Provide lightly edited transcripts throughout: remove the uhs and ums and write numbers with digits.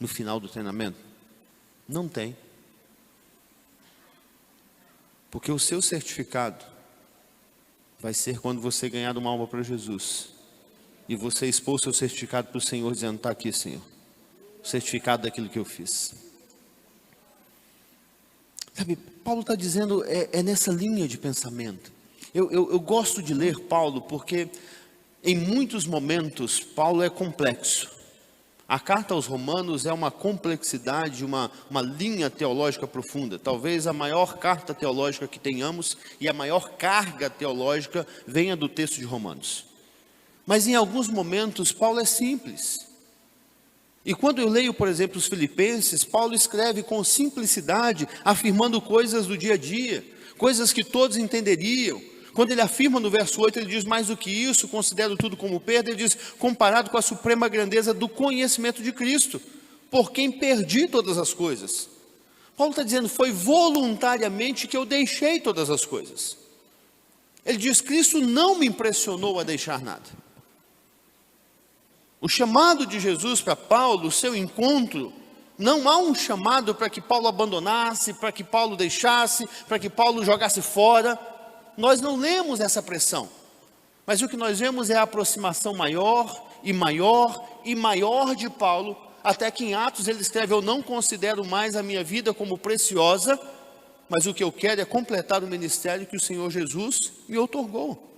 no final do treinamento? Não tem. Porque o seu certificado vai ser quando você ganhar uma alma para Jesus. E você expor o seu certificado para o Senhor, dizendo: está aqui, Senhor, o certificado daquilo que eu fiz. Sabe, Paulo está dizendo, é nessa linha de pensamento. Eu gosto de ler Paulo porque em muitos momentos Paulo é complexo. A carta aos Romanos é uma complexidade, uma linha teológica profunda. Talvez a maior carta teológica que tenhamos e a maior carga teológica venha do texto de Romanos. Mas em alguns momentos Paulo é simples. E quando eu leio, por exemplo, os Filipenses, Paulo escreve com simplicidade, afirmando coisas do dia a dia, coisas que todos entenderiam. Quando ele afirma no verso 8, ele diz: mais do que isso, considero tudo como perda. Ele diz: comparado com a suprema grandeza do conhecimento de Cristo, por quem perdi todas as coisas. Paulo está dizendo: foi voluntariamente que eu deixei todas as coisas. Ele diz: Cristo não me impressionou a deixar nada. O chamado de Jesus para Paulo, o seu encontro, não há um chamado para que Paulo abandonasse, para que Paulo deixasse, para que Paulo jogasse fora. Nós não lemos essa pressão, mas o que nós vemos é a aproximação maior e maior e maior de Paulo, até que em Atos ele escreve: eu não considero mais a minha vida como preciosa, mas o que eu quero é completar o ministério que o Senhor Jesus me outorgou.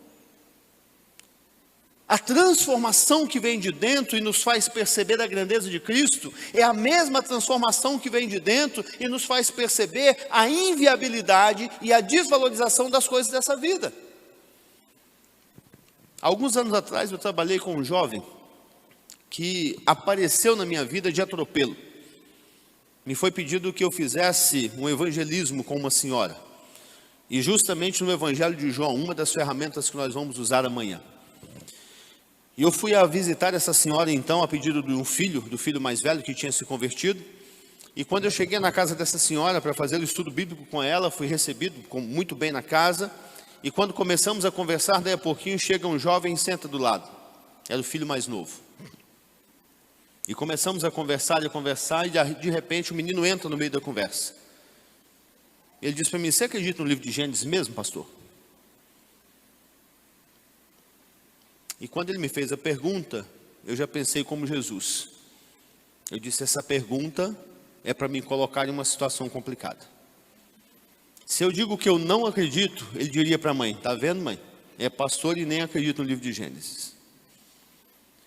A transformação que vem de dentro e nos faz perceber a grandeza de Cristo é a mesma transformação que vem de dentro e nos faz perceber a inviabilidade e a desvalorização das coisas dessa vida. Alguns anos atrás eu trabalhei com um jovem que apareceu na minha vida de atropelo. Me foi pedido que eu fizesse um evangelismo com uma senhora. E justamente no Evangelho de João, uma das ferramentas que nós vamos usar amanhã. E eu fui a visitar essa senhora então, a pedido de um filho, do filho mais velho que tinha se convertido. E quando eu cheguei na casa dessa senhora para fazer o estudo bíblico com ela, fui recebido muito bem na casa. E quando começamos a conversar, daí a pouquinho chega um jovem e senta do lado. Era o filho mais novo. E começamos a conversar e de repente o menino entra no meio da conversa. Ele disse para mim: você acredita no livro de Gênesis mesmo, pastor? E quando ele me fez a pergunta, eu já pensei como Jesus. Eu disse: essa pergunta é para me colocar em uma situação complicada. Se eu digo que eu não acredito, ele diria para a mãe: está vendo, mãe? É pastor e nem acredita no livro de Gênesis.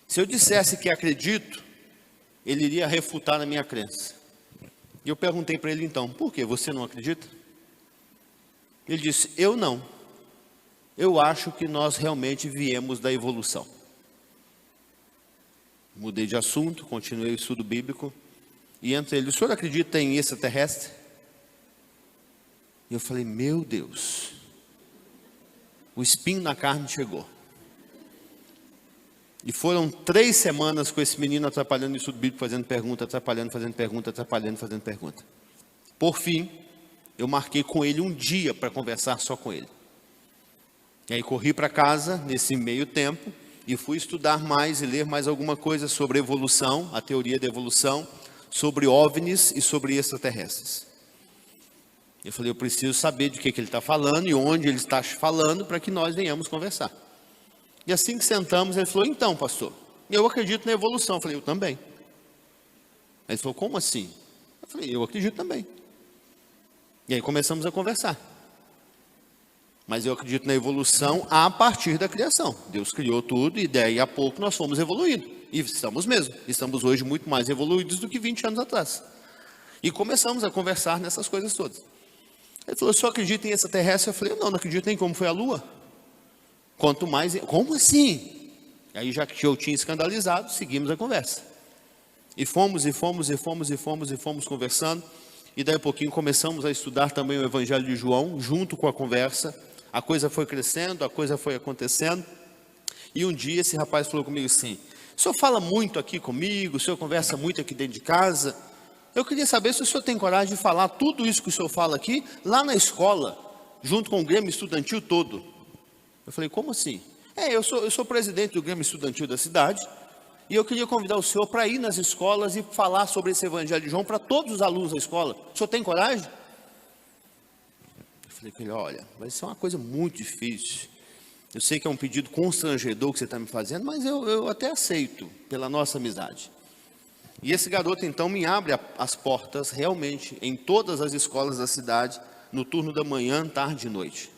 Se eu dissesse que acredito, ele iria refutar a minha crença. E eu perguntei para ele então: por que você não acredita? Ele disse: eu não. Eu acho que nós realmente viemos da evolução. Mudei de assunto, continuei o estudo bíblico. E entre ele: o senhor acredita em extraterrestre? E eu falei: meu Deus, o espinho na carne chegou. E foram 3 semanas com esse menino atrapalhando o estudo bíblico, fazendo pergunta, atrapalhando, fazendo pergunta, atrapalhando, fazendo pergunta. Por fim, eu marquei com ele um dia para conversar só com ele. E aí corri para casa nesse meio tempo e fui estudar mais e ler mais alguma coisa sobre evolução, a teoria da evolução, sobre OVNIs e sobre extraterrestres. Eu falei: eu preciso saber de que ele está falando e onde ele está falando para que nós venhamos conversar. E assim que sentamos, ele falou: então, pastor, eu acredito na evolução. Eu falei: eu também. Ele falou: como assim? Eu falei: eu acredito também. E aí começamos a conversar. Mas eu acredito na evolução a partir da criação. Deus criou tudo e daí a pouco nós fomos evoluindo. E estamos mesmo. Estamos hoje muito mais evoluídos do que 20 anos atrás. E começamos a conversar nessas coisas todas. Ele falou: o senhor acredita em extraterrestre? Eu falei: não acredito nem como foi a Lua. Quanto mais... Como assim? E aí já que eu tinha escandalizado, seguimos a conversa. E fomos conversando. E daí a pouquinho começamos a estudar também o Evangelho de João, junto com a conversa. A coisa foi crescendo, a coisa foi acontecendo. E um dia esse rapaz falou comigo assim: o senhor fala muito aqui comigo, o senhor conversa muito aqui dentro de casa. Eu queria saber se o senhor tem coragem de falar tudo isso que o senhor fala aqui, lá na escola, junto com o Grêmio Estudantil todo. Eu falei: como assim? Eu sou presidente do Grêmio Estudantil da cidade. E eu queria convidar o senhor para ir nas escolas e falar sobre esse Evangelho de João para todos os alunos da escola. O senhor tem coragem? Eu falei com ele, olha, vai ser uma coisa muito difícil. Eu sei que é um pedido constrangedor que você está me fazendo, mas eu até aceito, pela nossa amizade. E esse garoto então me abre as portas realmente em todas as escolas da cidade, no turno da manhã, tarde e noite.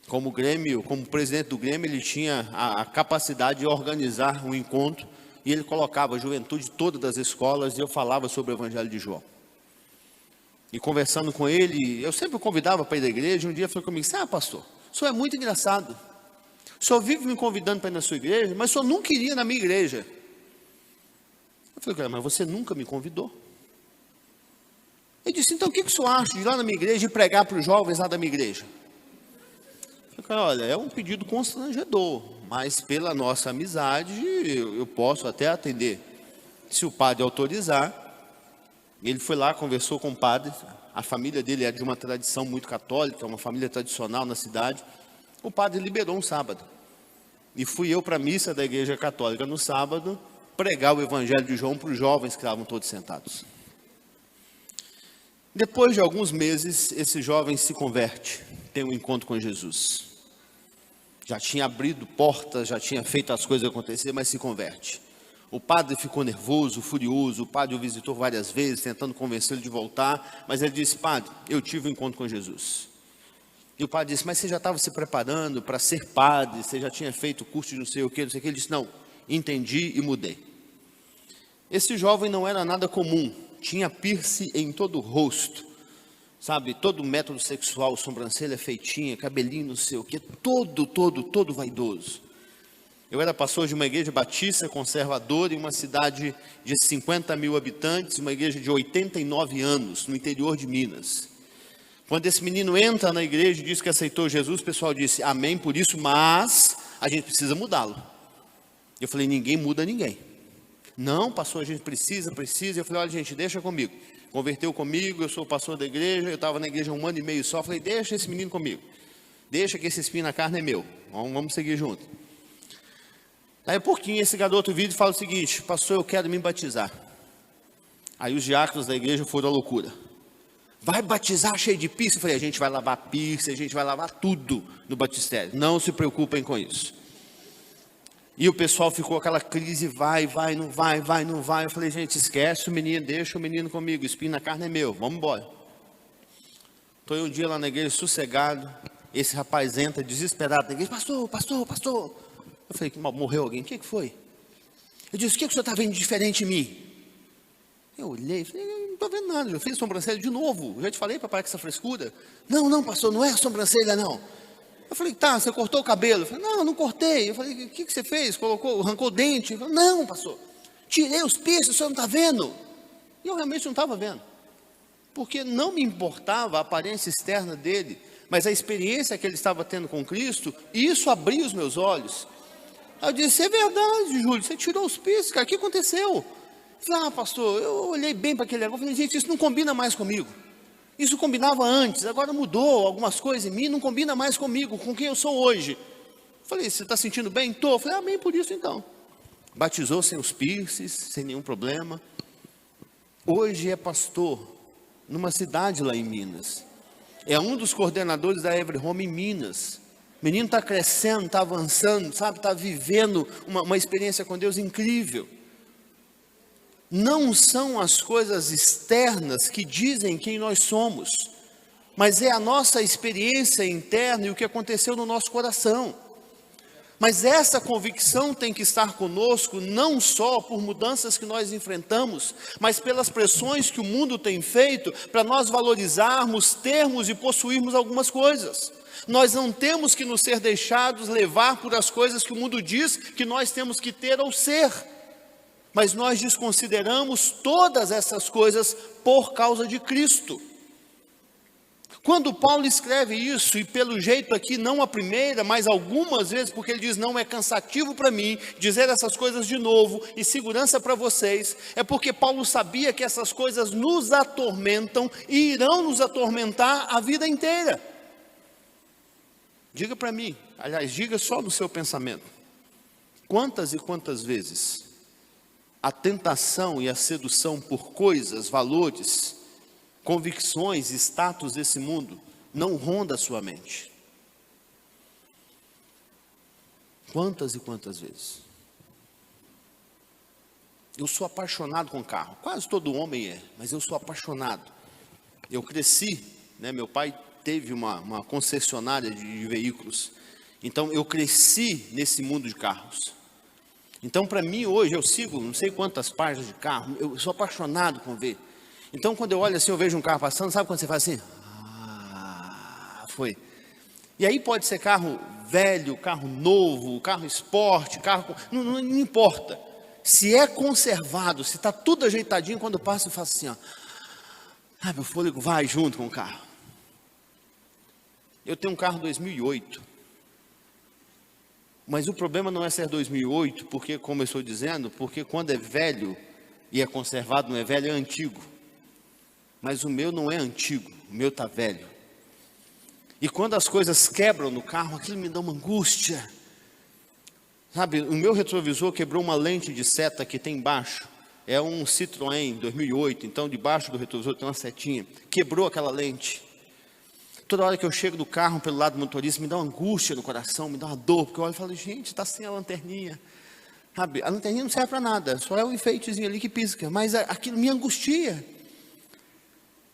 Como Grêmio, como presidente do Grêmio, ele tinha a capacidade de organizar um encontro e ele colocava a juventude toda das escolas e eu falava sobre o Evangelho de João. E conversando com ele, eu sempre o convidava para ir da igreja. Um dia ele falou comigo, pastor, o senhor é muito engraçado. O senhor vive me convidando para ir na sua igreja, mas o senhor nunca iria na minha igreja. Eu falei, mas você nunca me convidou. Ele disse, então o que o senhor acha de ir lá na minha igreja e pregar para os jovens lá da minha igreja? Eu falei, olha, é um pedido constrangedor, mas pela nossa amizade eu posso até atender. Se o padre autorizar. Ele foi lá, conversou com o padre. A família dele é de uma tradição muito católica, uma família tradicional na cidade. O padre liberou um sábado. E fui eu para a missa da igreja católica no sábado, pregar o Evangelho de João para os jovens que estavam todos sentados. Depois de alguns meses, esse jovem se converte, tem um encontro com Jesus. Já tinha abrido portas, já tinha feito as coisas acontecer, mas se converte. O padre ficou nervoso, furioso, o padre o visitou várias vezes, tentando convencê-lo de voltar, mas ele disse, padre, eu tive um encontro com Jesus. E o padre disse, mas você já estava se preparando para ser padre, você já tinha feito curso de não sei o que. Ele disse, não, entendi e mudei. Esse jovem não era nada comum, tinha piercing em todo o rosto, sabe, todo método sexual, sobrancelha feitinha, cabelinho não sei o que, todo vaidoso. Eu era pastor de uma igreja batista conservadora em uma cidade de 50 mil habitantes, uma igreja de 89 anos, no interior de Minas. Quando esse menino entra na igreja e diz que aceitou Jesus, o pessoal disse, amém por isso, mas a gente precisa mudá-lo. Eu falei, ninguém muda ninguém. Não, pastor, a gente precisa. Eu falei, olha gente, deixa comigo. Converteu comigo, eu sou pastor da igreja, eu estava na igreja 1 ano e meio só. Eu falei, deixa esse menino comigo. Deixa que esse espinho na carne é meu. Vamos seguir junto. Aí, pouquinho, esse garoto vira e fala o seguinte, pastor, eu quero me batizar. Aí os diáconos da igreja foram à loucura. Vai batizar cheio de piercing? Eu falei, a gente vai lavar piercing, a gente vai lavar tudo no batistério. Não se preocupem com isso. E o pessoal ficou aquela crise, vai, não vai. Eu falei, gente, esquece o menino, deixa o menino comigo, o espinho na carne é meu, vamos embora. Estou um dia lá na igreja, sossegado, esse rapaz entra desesperado na igreja, pastor. Eu falei, morreu alguém? O que foi? Ele disse, o que o senhor está vendo diferente em mim? Eu olhei e falei, não estou vendo nada, eu fiz sobrancelha de novo, já te falei para parar com essa frescura. Não, pastor, não é a sobrancelha não. Eu falei, tá, você cortou o cabelo? Eu falei, não cortei. Eu falei, o que você fez? Arrancou o dente? Eu falei, não, pastor, tirei os piercing, o senhor não está vendo? E eu realmente não estava vendo, porque não me importava a aparência externa dele, mas a experiência que ele estava tendo com Cristo, e isso abriu os meus olhos. Aí eu disse, é verdade, Júlio, você tirou os piercing, cara, o que aconteceu? Eu falei, pastor, eu olhei bem para aquele negócio, falei, gente, isso não combina mais comigo. Isso combinava antes, agora mudou algumas coisas em mim, não combina mais comigo, com quem eu sou hoje. Eu falei, você está sentindo bem? Estou. Eu falei, amém por isso então. Batizou sem os piercings, sem nenhum problema. Hoje é pastor numa cidade lá em Minas. É um dos coordenadores da Every Home em Minas. O menino está crescendo, está avançando, sabe, está vivendo uma experiência com Deus incrível. Não são as coisas externas que dizem quem nós somos, mas é a nossa experiência interna e o que aconteceu no nosso coração. Mas essa convicção tem que estar conosco não só por mudanças que nós enfrentamos, mas pelas pressões que o mundo tem feito para nós valorizarmos, termos e possuirmos algumas coisas. Nós não temos que nos ser deixados levar por as coisas que o mundo diz que nós temos que ter ou ser. Mas nós desconsideramos todas essas coisas por causa de Cristo. Quando Paulo escreve isso, e pelo jeito aqui, não a primeira, mas algumas vezes, porque ele diz, não é cansativo para mim dizer essas coisas de novo, e segurança para vocês, é porque Paulo sabia que essas coisas nos atormentam, e irão nos atormentar a vida inteira. Diga para mim, aliás, diga só no seu pensamento. Quantas e quantas vezes a tentação e a sedução por coisas, valores, convicções, status desse mundo não ronda a sua mente? Quantas e quantas vezes? Eu sou apaixonado com carro, quase todo homem é, mas eu sou apaixonado. Eu cresci, né, meu pai teve uma concessionária de veículos, então eu cresci nesse mundo de carros. Então para mim hoje, eu sigo não sei quantas páginas de carro, eu sou apaixonado com ver. Então quando eu olho assim, eu vejo um carro passando, sabe quando você faz assim? Foi. E aí pode ser carro velho, carro novo, carro esporte, carro... Não importa. Se é conservado, se está tudo ajeitadinho, quando eu passo eu faço assim, ó. Meu fôlego vai junto com o carro. Eu tenho um carro 2008. Mas o problema não é ser 2008, porque, como eu estou dizendo, porque quando é velho e é conservado, não é velho, é antigo. Mas o meu não é antigo, o meu está velho. E quando as coisas quebram no carro, aquilo me dá uma angústia. Sabe, o meu retrovisor quebrou uma lente de seta que tem embaixo. É um Citroën 2008, então debaixo do retrovisor tem uma setinha. Quebrou aquela lente. Toda hora que eu chego do carro pelo lado do motorista, me dá uma angústia no coração, me dá uma dor, porque eu olho e falo, gente, está sem a lanterninha. Sabe, a lanterninha não serve para nada, só é um enfeitezinho ali que pisca, mas aquilo me angustia.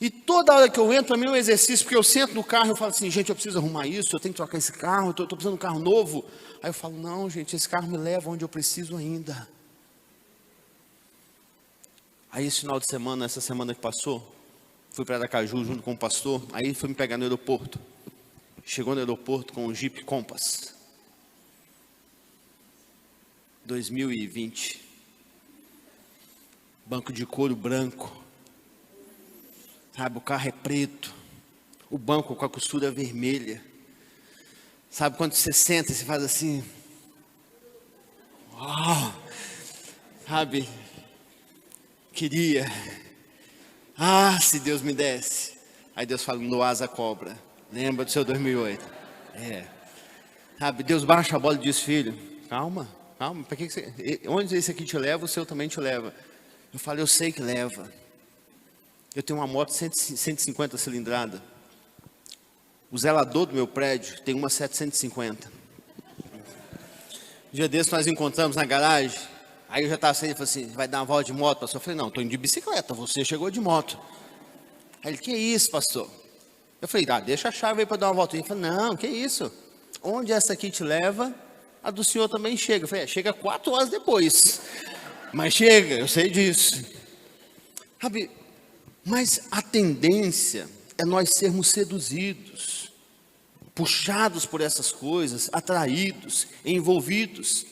E toda hora que eu entro, para mim é um exercício, porque eu sento no carro e eu falo assim, gente, eu preciso arrumar isso, eu tenho que trocar esse carro, eu estou precisando de um carro novo. Aí eu falo, não, gente, esse carro me leva onde eu preciso ainda. Aí esse final de semana, essa semana que passou, fui para Aracaju junto com o pastor, aí ele foi me pegar no aeroporto. Chegou no aeroporto com um Jeep Compass. 2020. Banco de couro branco. Sabe, o carro é preto. O banco com a costura vermelha. Sabe, quando você senta e você faz assim. Uau! Sabe, queria. Se Deus me desse. Aí Deus fala, no asa cobra. Lembra do seu 2008? Sabe, Deus baixa a bola e diz, filho, calma. Para que você... Onde esse aqui te leva, o seu também te leva. Eu falo, eu sei que leva. Eu tenho uma moto 150 cilindrada. O zelador do meu prédio tem uma 750. Um dia desse nós encontramos na garagem. Aí eu já estava saindo e falei assim, vai dar uma volta de moto, pastor? Eu falei, não, estou indo de bicicleta, você chegou de moto. Aí ele, que isso, pastor? Eu falei, deixa a chave aí para dar uma volta. Ele falou, não, que isso? Onde essa aqui te leva, a do senhor também chega. Eu falei, chega 4 horas depois. Mas chega, eu sei disso. Sabe, mas a tendência é nós sermos seduzidos, puxados por essas coisas, atraídos, envolvidos.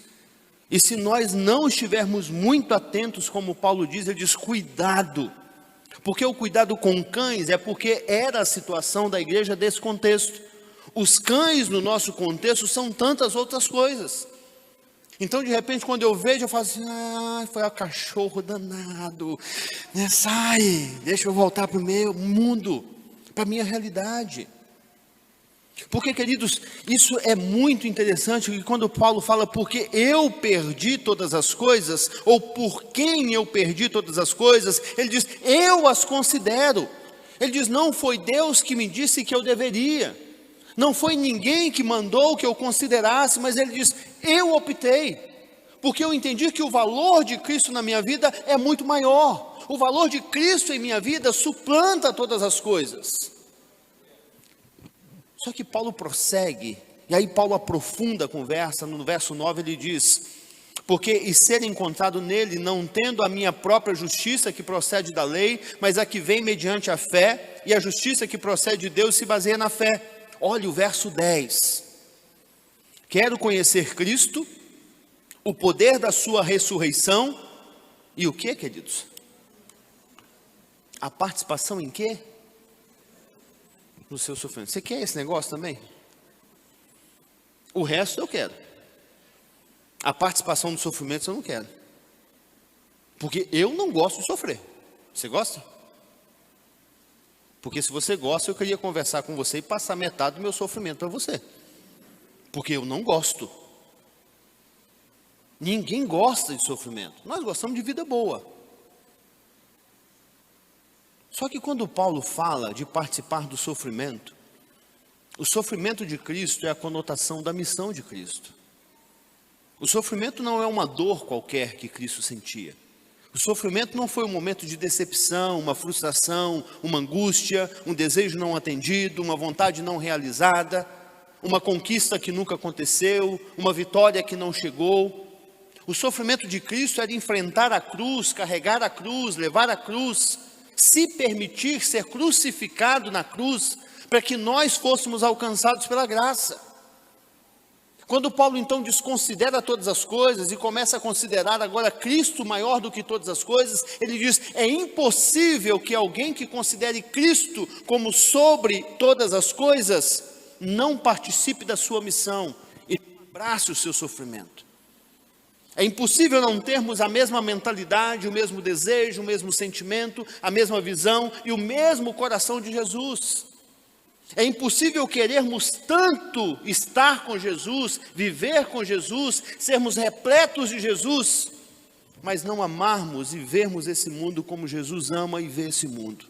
E se nós não estivermos muito atentos, como Paulo diz, ele diz, cuidado. Porque o cuidado com cães é porque era a situação da igreja desse contexto. Os cães no nosso contexto são tantas outras coisas. Então de repente quando eu vejo, eu falo assim, foi o cachorro danado, sai, deixa eu voltar para o meu mundo, para a minha realidade. Porque, queridos, isso é muito interessante, que quando Paulo fala, porque eu perdi todas as coisas, ou por quem eu perdi todas as coisas, ele diz, eu as considero. Ele diz, não foi Deus que me disse que eu deveria, não foi ninguém que mandou que eu considerasse, mas ele diz, eu optei, porque eu entendi que o valor de Cristo na minha vida é muito maior, o valor de Cristo em minha vida suplanta todas as coisas. Só que Paulo prossegue, e aí Paulo aprofunda a conversa, no verso 9 ele diz, porque e ser encontrado nele, não tendo a minha própria justiça que procede da lei, mas a que vem mediante a fé, e a justiça que procede de Deus se baseia na fé. Olha o verso 10, quero conhecer Cristo, o poder da sua ressurreição, e o que, queridos? A participação em quê? No seu sofrimento. Você quer esse negócio também? O resto eu quero. A participação no sofrimento eu não quero. Porque eu não gosto de sofrer. Você gosta? Porque se você gosta, eu queria conversar com você e passar metade do meu sofrimento para você. Porque eu não gosto. Ninguém gosta de sofrimento. Nós gostamos de vida boa. Só que quando Paulo fala de participar do sofrimento, o sofrimento de Cristo é a conotação da missão de Cristo. O sofrimento não é uma dor qualquer que Cristo sentia. O sofrimento não foi um momento de decepção, uma frustração, uma angústia, um desejo não atendido, uma vontade não realizada, uma conquista que nunca aconteceu, uma vitória que não chegou. O sofrimento de Cristo era enfrentar a cruz, carregar a cruz, levar a cruz, se permitir ser crucificado na cruz, para que nós fôssemos alcançados pela graça. Quando Paulo então desconsidera todas as coisas e começa a considerar agora Cristo maior do que todas as coisas, ele diz: é impossível que alguém que considere Cristo como sobre todas as coisas, não participe da sua missão e abrace o seu sofrimento. É impossível não termos a mesma mentalidade, o mesmo desejo, o mesmo sentimento, a mesma visão e o mesmo coração de Jesus. É impossível querermos tanto estar com Jesus, viver com Jesus, sermos repletos de Jesus, mas não amarmos e vermos esse mundo como Jesus ama e vê esse mundo.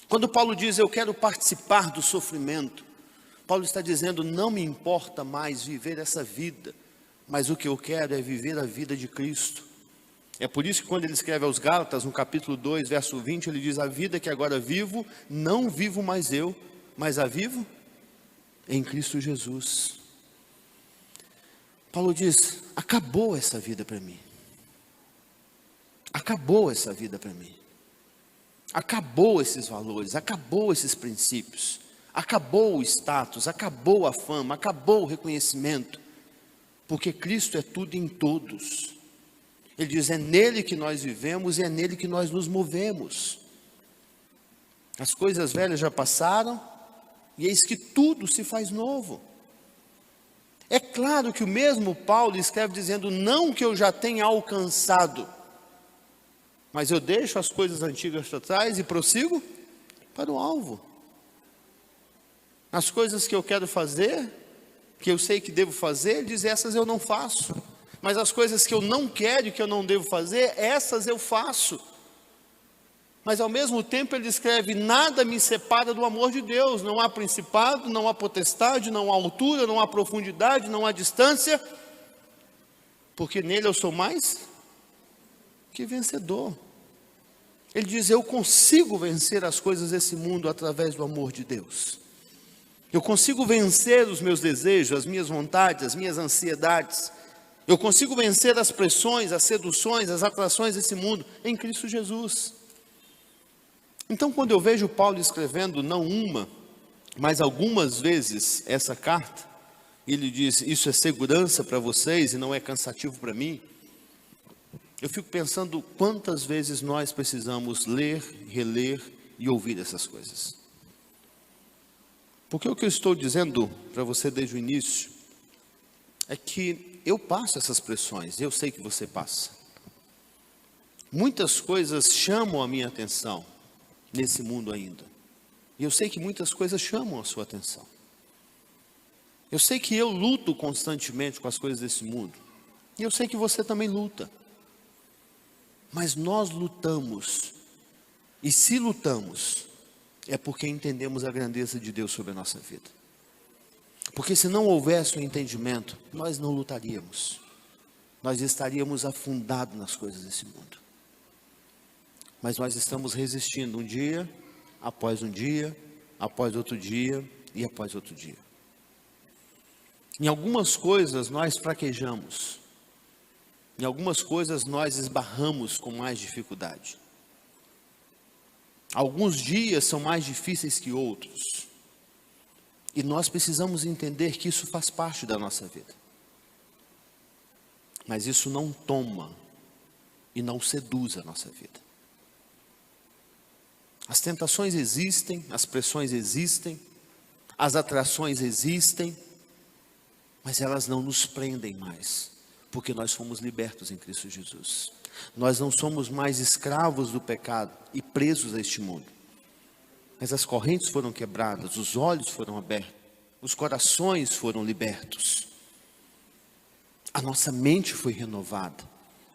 Quando Paulo diz: eu quero participar do sofrimento, Paulo está dizendo: não me importa mais viver essa vida, mas o que eu quero é viver a vida de Cristo. É por isso que quando ele escreve aos Gálatas, no capítulo 2, verso 20, ele diz: a vida que agora vivo, não vivo mais eu, mas a vivo em Cristo Jesus. Paulo diz: acabou essa vida para mim. Acabou essa vida para mim. Acabou esses valores, acabou esses princípios, acabou o status, acabou a fama, acabou o reconhecimento, porque Cristo é tudo em todos. Ele diz: é nele que nós vivemos e é nele que nós nos movemos. As coisas velhas já passaram e eis que tudo se faz novo. É claro que o mesmo Paulo escreve dizendo: não que eu já tenha alcançado, mas eu deixo as coisas antigas para trás e prossigo para o alvo. As coisas que eu quero fazer, que eu sei que devo fazer, ele diz: essas eu não faço. Mas as coisas que eu não quero e que eu não devo fazer, essas eu faço. Mas ao mesmo tempo ele escreve: nada me separa do amor de Deus. Não há principado, não há potestade, não há altura, não há profundidade, não há distância, porque nele eu sou mais que vencedor. Ele diz: eu consigo vencer as coisas desse mundo através do amor de Deus. Eu consigo vencer os meus desejos, as minhas vontades, as minhas ansiedades. Eu consigo vencer as pressões, as seduções, as atrações desse mundo em Cristo Jesus. Então, quando eu vejo Paulo escrevendo não uma, mas algumas vezes essa carta, ele diz: isso é segurança para vocês e não é cansativo para mim. Eu fico pensando quantas vezes nós precisamos ler, reler e ouvir essas coisas. Porque o que eu estou dizendo para você desde o início é que eu passo essas pressões, eu sei que você passa. Muitas coisas chamam a minha atenção nesse mundo ainda. E eu sei que muitas coisas chamam a sua atenção. Eu sei que eu luto constantemente com as coisas desse mundo. E eu sei que você também luta. Mas nós lutamos. E se lutamos, é porque entendemos a grandeza de Deus sobre a nossa vida. Porque se não houvesse um entendimento, nós não lutaríamos. Nós estaríamos afundados nas coisas desse mundo. Mas nós estamos resistindo um dia, após um dia, após outro dia e após outro dia. Em algumas coisas nós fraquejamos. Em algumas coisas nós esbarramos com mais dificuldade. Alguns dias são mais difíceis que outros. E nós precisamos entender que isso faz parte da nossa vida. Mas isso não toma e não seduz a nossa vida. As tentações existem, as pressões existem, as atrações existem, mas elas não nos prendem mais, porque nós fomos libertos em Cristo Jesus. Nós não somos mais escravos do pecado e presos a este mundo. Mas as correntes foram quebradas, os olhos foram abertos, os corações foram libertos. A nossa mente foi renovada,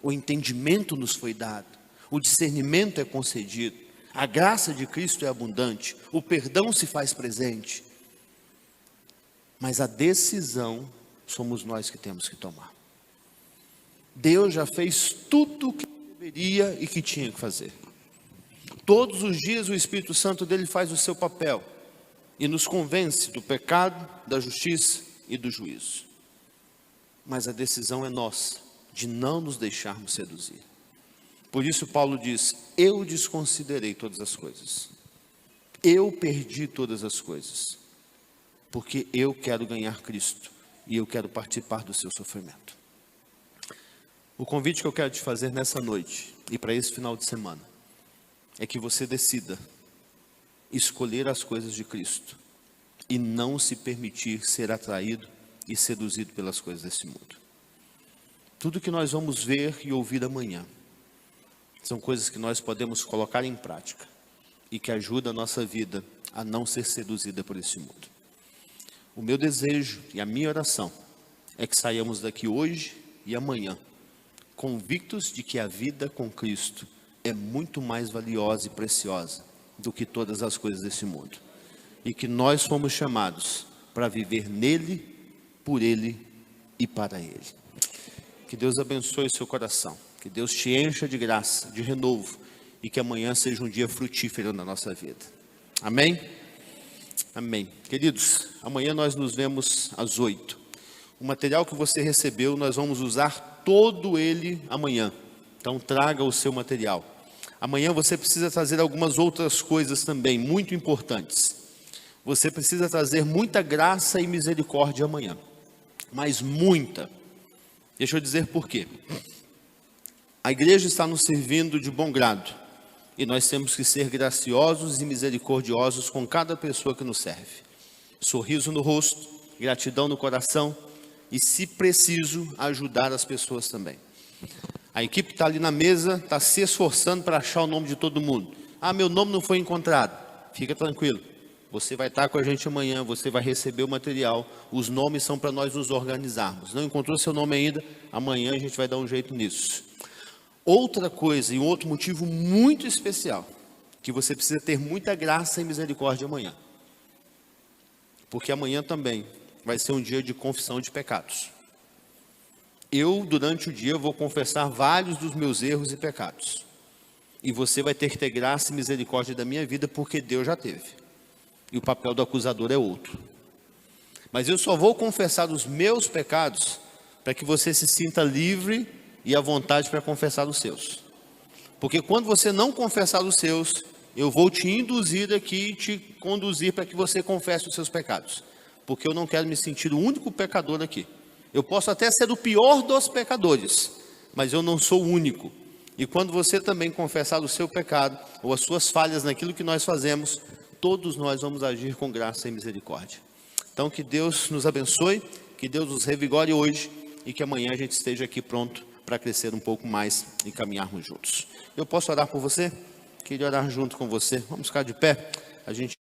o entendimento nos foi dado, o discernimento é concedido, a graça de Cristo é abundante, o perdão se faz presente. Mas a decisão somos nós que temos que tomar. Deus já fez tudo o que deveria e que tinha que fazer. Todos os dias o Espírito Santo dele faz o seu papel e nos convence do pecado, da justiça e do juízo. Mas a decisão é nossa, de não nos deixarmos seduzir. Por isso Paulo diz: eu desconsiderei todas as coisas. Eu perdi todas as coisas. Porque eu quero ganhar Cristo e eu quero participar do seu sofrimento. O convite que eu quero te fazer nessa noite e para esse final de semana é que você decida escolher as coisas de Cristo e não se permitir ser atraído e seduzido pelas coisas desse mundo. Tudo que nós vamos ver e ouvir amanhã são coisas que nós podemos colocar em prática e que ajudam a nossa vida a não ser seduzida por esse mundo. O meu desejo e a minha oração é que saiamos daqui hoje e amanhã convictos de que a vida com Cristo é muito mais valiosa e preciosa do que todas as coisas desse mundo. E que nós fomos chamados para viver nele, por ele e para ele. Que Deus abençoe o seu coração. Que Deus te encha de graça, de renovo. E que amanhã seja um dia frutífero na nossa vida. Amém? Amém. Queridos, amanhã nós nos vemos às 8. O material que você recebeu, nós vamos usar todo ele amanhã. Então traga o seu material. Amanhã você precisa trazer algumas outras coisas também, muito importantes. Você precisa trazer muita graça e misericórdia amanhã. Mas muita. Deixa eu dizer por quê. A igreja está nos servindo de bom grado. E nós temos que ser graciosos e misericordiosos com cada pessoa que nos serve. Sorriso no rosto, gratidão no coração e, se preciso, ajudar as pessoas também. A equipe que está ali na mesa está se esforçando para achar o nome de todo mundo. Ah, meu nome não foi encontrado. Fica tranquilo. Você vai estar com a gente amanhã, você vai receber o material. Os nomes são para nós nos organizarmos. Não encontrou seu nome ainda? Amanhã a gente vai dar um jeito nisso. Outra coisa e um outro motivo muito especial, que você precisa ter muita graça e misericórdia amanhã. Porque amanhã também vai ser um dia de confissão de pecados. Eu, durante o dia, vou confessar vários dos meus erros e pecados. E você vai ter que ter graça e misericórdia da minha vida, porque Deus já teve. E o papel do acusador é outro. Mas eu só vou confessar os meus pecados para que você se sinta livre e à vontade para confessar os seus. Porque quando você não confessar os seus, eu vou te induzir aqui e te conduzir para que você confesse os seus pecados. Porque eu não quero me sentir o único pecador aqui. Eu posso até ser o pior dos pecadores, mas eu não sou o único. E quando você também confessar o seu pecado, ou as suas falhas naquilo que nós fazemos, todos nós vamos agir com graça e misericórdia. Então que Deus nos abençoe, que Deus nos revigore hoje, e que amanhã a gente esteja aqui pronto para crescer um pouco mais e caminharmos juntos. Eu posso orar por você? Queria orar junto com você. Vamos ficar de pé. A gente